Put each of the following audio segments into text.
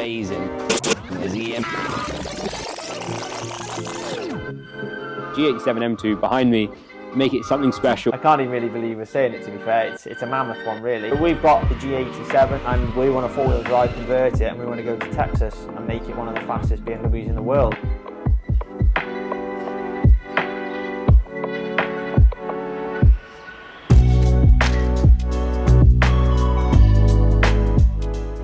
amazing. Is the G87 M2 behind me, make it something special. I can't even really believe we're saying it, to be fair. It's a mammoth one, really. But we've got the G87 and we want to four-wheel drive convert it, and we want to go to Texas and make it one of the fastest BMWs in the world.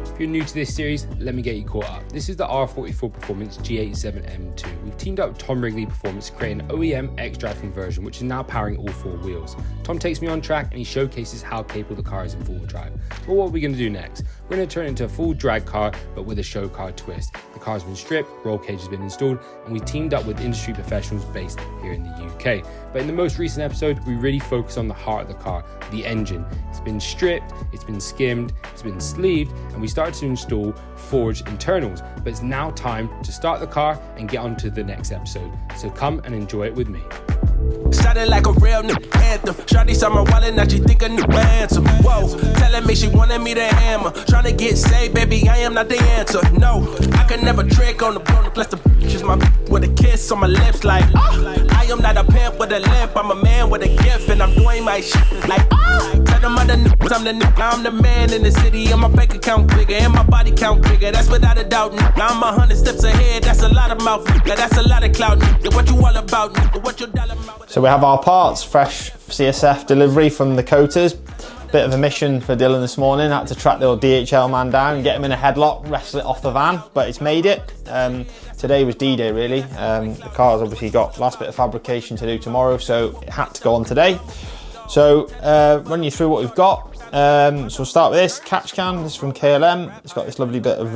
If you're new to this series, let me get you caught up. This is the R44 Performance G87 M2. We've teamed up with Tom Wrigley Performance to create an OEM X-Drive conversion, which is now powering all four wheels. Tom takes me on track and he showcases how capable the car is in four-wheel drive. But what are we going to do next? We're going to turn it into a full drag car, but with a show car twist. The car's been stripped, roll cage has been installed, and we teamed up with industry professionals based here in the UK. But in the most recent episode, we really focus on the heart of the car, the engine. It's been stripped, it's been skimmed, it's been sleeved, and we started to install forged internals. But it's now time to start the car and get on to the next episode. So come and enjoy it with me. Sounded like a real new anthem. Shawty saw my wallet, now she think a new answer. Whoa, telling me she wanted me to hammer. Trying to get saved, baby, I am not the answer. No, I can never trick on the bonus. Plus the bitch is my with a kiss on my lips like I am not a pimp with a limp. I'm a man with a gift and I'm doing my shit like tell them other niggas I'm the nigga. I'm the man in the city and my bank account bigger and my body count bigger. That's without a doubt, nigga. I'm 100 steps ahead. That's a lot of mouth, nigga. That's a lot of clout, nigga. What you all about, nigga? What your dollar amount? So we have our parts, fresh CSF delivery from the coaters. Bit of a mission for Dylan this morning. Had to track the old DHL man down and get him in a headlock, wrestle it off the van, but it's made it. Today was D-Day really. The car's obviously got last bit of fabrication to do tomorrow, so it had to go on today. So run you through what we've got. So we'll start with this catch can. This is from KLM. It's got this lovely bit of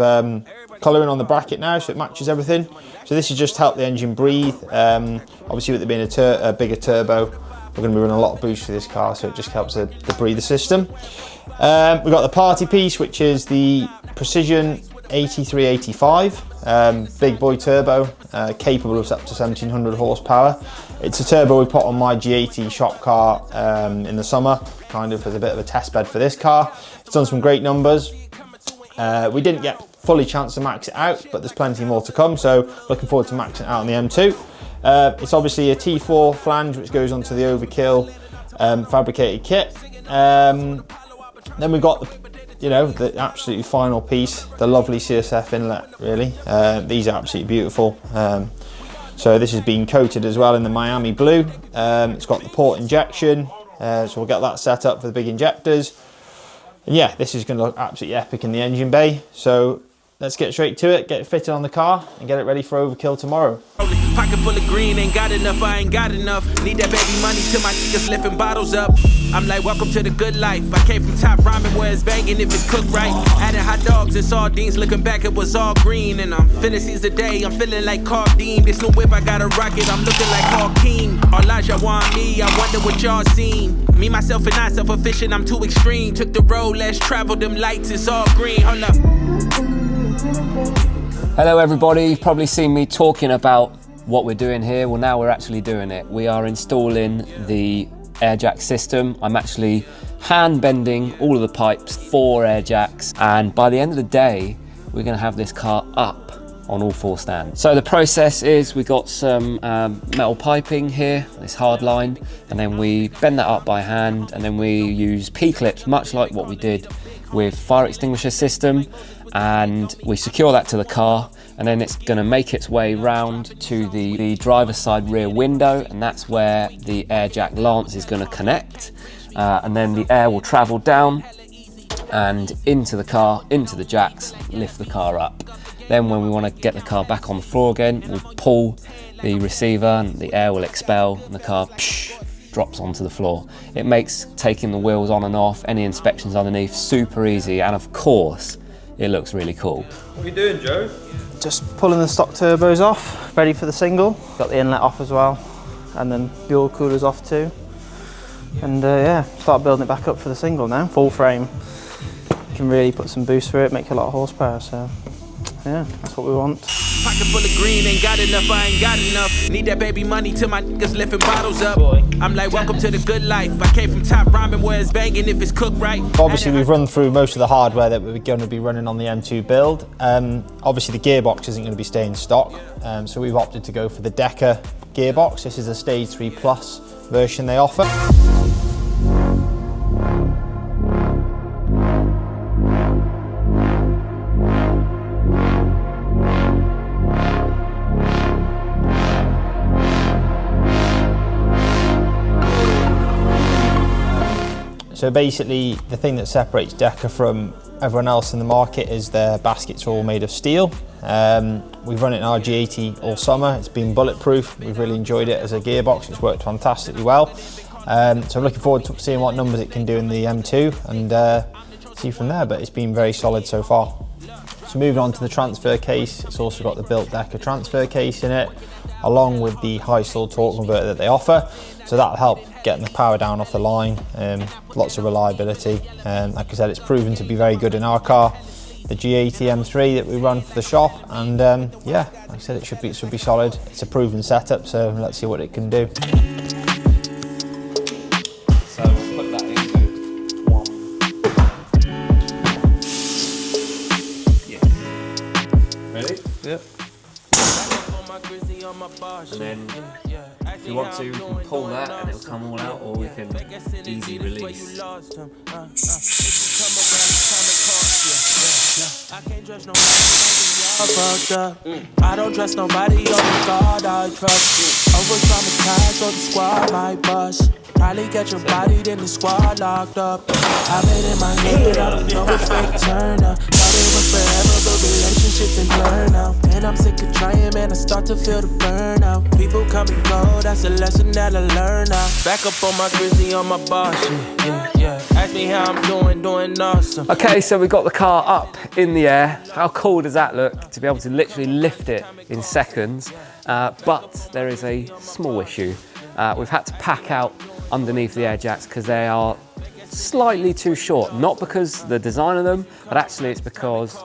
colouring on the bracket now, so it matches everything. So this is just to help the engine breathe. Obviously with it being a bigger turbo, we're going to be running a lot of boost for this car, so it just helps the breather system. We've got the party piece, which is the Precision 8385, big boy turbo, capable of up to 1700 horsepower. It's a turbo we put on my G80 shop car in the summer, kind of as a bit of a test bed for this car. It's done some great numbers. We didn't get fully chance to max it out, but there's plenty more to come, so looking forward to maxing it out on the M2. It's obviously a T4 flange which goes onto the Overkill fabricated kit. Then we've got the absolutely final piece, the lovely CSF inlet really. These are absolutely beautiful. So this has been coated as well in the Miami blue. It's got the port injection, so we'll get that set up for the big injectors. And yeah, this is going to look absolutely epic in the engine bay. So let's get straight to it, get it fitted on the car and get it ready for Overkill tomorrow. Pocket full of green, ain't got enough, I ain't got enough. Need that baby money till my niggas lifting bottles up. I'm like, welcome to the good life. I came from top ramen where it's banging if it's cooked right. Added hot dogs and sardines, looking back it was all green. And I'm finna seize the day, I'm feeling like Cardeem. This new whip, I got a rocket, I'm looking like Paul King. Elijah want me, I wonder what y'all seen. Me, myself, and I, self-efficient, I'm too extreme. Took the road, let's travel, them lights, it's all green, hold up. Hello everybody, you've probably seen me talking about what we're doing here. Well, now we're actually doing it. We are installing the air jack system. I'm actually hand bending all of the pipes, 4 air jacks, and by the end of the day we're going to have this car up on all 4 stands. So the process is we got some metal piping here, this hard line, and then we bend that up by hand, and then we use P-clips, much like what we did with fire extinguisher system, and we secure that to the car, and then it's going to make its way round to the driver's side rear window, and that's where the air jack lance is going to connect, and then the air will travel down and into the car, into the jacks, lift the car up. Then when we want to get the car back on the floor again, we'll pull the receiver and the air will expel and the car drops onto the floor. It makes taking the wheels on and off, any inspections underneath, super easy, and of course it looks really cool. What are you doing, Joe? Just pulling the stock turbos off, ready for the single. Got the inlet off as well, and then the oil cooler's off too. And yeah, start building it back up for the single now. Full frame. You can really put some boost through it, make a lot of horsepower, so yeah, that's what we want. Pocket full of green, ain't got enough, I ain't got enough. Need that baby money till my niggas lifting bottles up. I'm like, welcome to the good life. I came from top ramen where it's banging if it's cooked right. Obviously we've run through most of the hardware that we're going to be running on the M2 build. Obviously the gearbox isn't going to be staying in stock, so we've opted to go for the DRAG CAR gearbox. This is a Stage 3 Plus version they offer. So basically, the thing that separates DRAG CAR from everyone else in the market is their baskets are all made of steel. We've run it in our G80 all summer. It's been bulletproof. We've really enjoyed it as a gearbox. It's worked fantastically well. So I'm looking forward to seeing what numbers it can do in the M2 and see from there, but it's been very solid so far. So moving on to the transfer case, it's also got the built DRAG CAR transfer case in it, along with the high stall torque converter that they offer. So that'll help getting the power down off the line, lots of reliability. Like I said, it's proven to be very good in our car, the G80 M3 that we run for the shop, and yeah, like I said, it should be solid. It's a proven setup, so let's see what it can do. So we'll put that into one. Yeah. Ready? Yep. And then if you want to, you can pull that and it'll come all out, or we can easy release. I don't trust nobody, only God I trust. Over traumatized, so the squad might bust. Probably get your body, then the squad locked up. I made in my head, I don't know which way to turn now. Thought it was forever, but relationships and burn out. And I'm sick of trying, man, I start to feel the burnout. People come and go, that's a lesson that I learn now. Back up on my grizzly, on my boss, yeah. Ask me how I'm doing awesome. Okay, so we got the car up in the air. How cool does that look, to be able to literally lift it in seconds? But there is a small issue. We've had to pack out underneath the air jacks because they are slightly too short. Not because the design of them, but actually it's because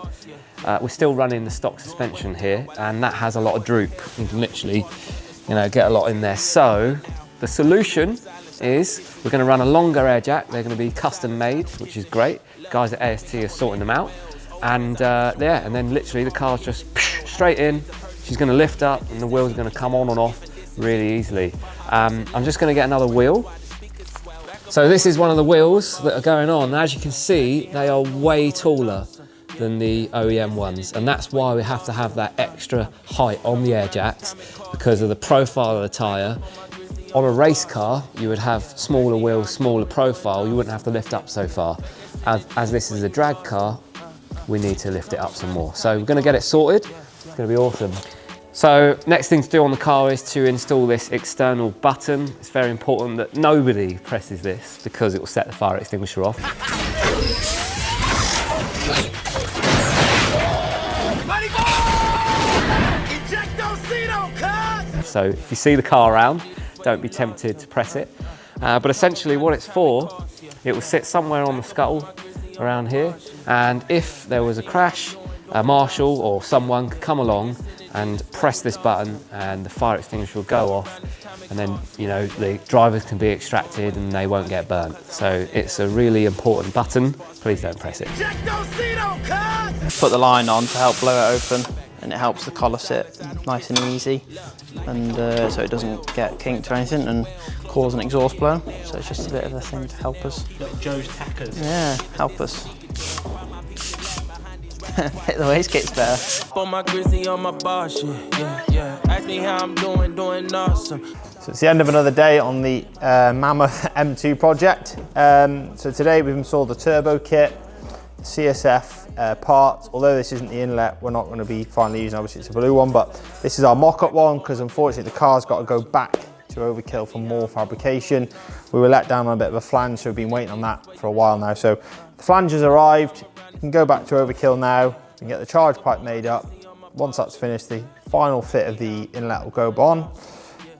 we're still running the stock suspension here, and that has a lot of droop. You can literally, get a lot in there. So the solution is we're going to run a longer air jack. They're going to be custom made, which is great. Guys at AST are sorting them out, and yeah, and then literally the car's just straight in. She's going to lift up, and the wheels are going to come on and off really easily. I'm just going to get another wheel. So this is one of the wheels that are going on. As you can see, they are way taller than the OEM ones, and that's why we have to have that extra height on the air jacks, because of the profile of the tyre. On a race car, you would have smaller wheels, smaller profile, you wouldn't have to lift up so far. As this is a drag car, we need to lift it up some more. So we're going to get it sorted. It's going to be awesome. So next thing to do on the car is to install this external button. It's very important that nobody presses this because it will set the fire extinguisher off. So if you see the car around, don't be tempted to press it. But essentially what it's for, it will sit somewhere on the scuttle around here, and if there was a crash, a marshal or someone could come along and press this button and the fire extinguisher will go off, and then the drivers can be extracted and they won't get burnt. So it's a really important button. Please don't press it. Put the line on to help blow it open, and it helps the collar sit nice and easy, and so it doesn't get kinked or anything and cause an exhaust blow. So it's just a bit of a thing to help us. Little Joe's tackers. Yeah, help us. Hit the wastekits better. On my grizzly, on my boss, yeah. Ask me how I'm doing awesome. So it's the end of another day on the Mammoth M2 project. So today we've installed the turbo kit, CSF parts. Although this isn't the inlet, we're not going to be finally using, obviously it's a blue one, but this is our mock-up one because unfortunately the car's got to go back to Overkill for more fabrication. We were let down on a bit of a flange, so we've been waiting on that for a while now. So the flange has arrived. We can go back to Overkill now. We can get the charge pipe made up. Once that's finished, the final fit of the inlet will go on.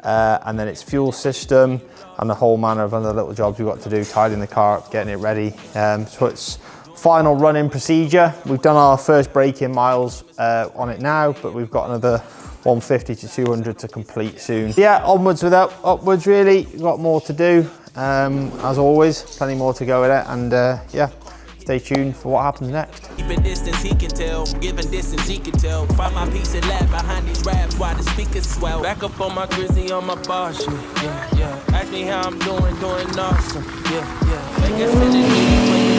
And then it's fuel system and a whole manner of other little jobs we've got to do, tidying the car up, getting it ready. So it's final run-in procedure. We've done our first break-in miles on it now, but we've got another 150 to 200 to complete soon. Yeah, onwards without upwards really. We've got more to do, as always, plenty more to go with it, and yeah, stay tuned for what happens next. Keeping distance, he can tell. Giving distance, he can tell. Find my piece of lab behind these raps while the speakers swell. Back up on my grizzly on my bar shit. Yeah, yeah. Ask me how I'm doing awesome. Yeah, yeah. Make us in the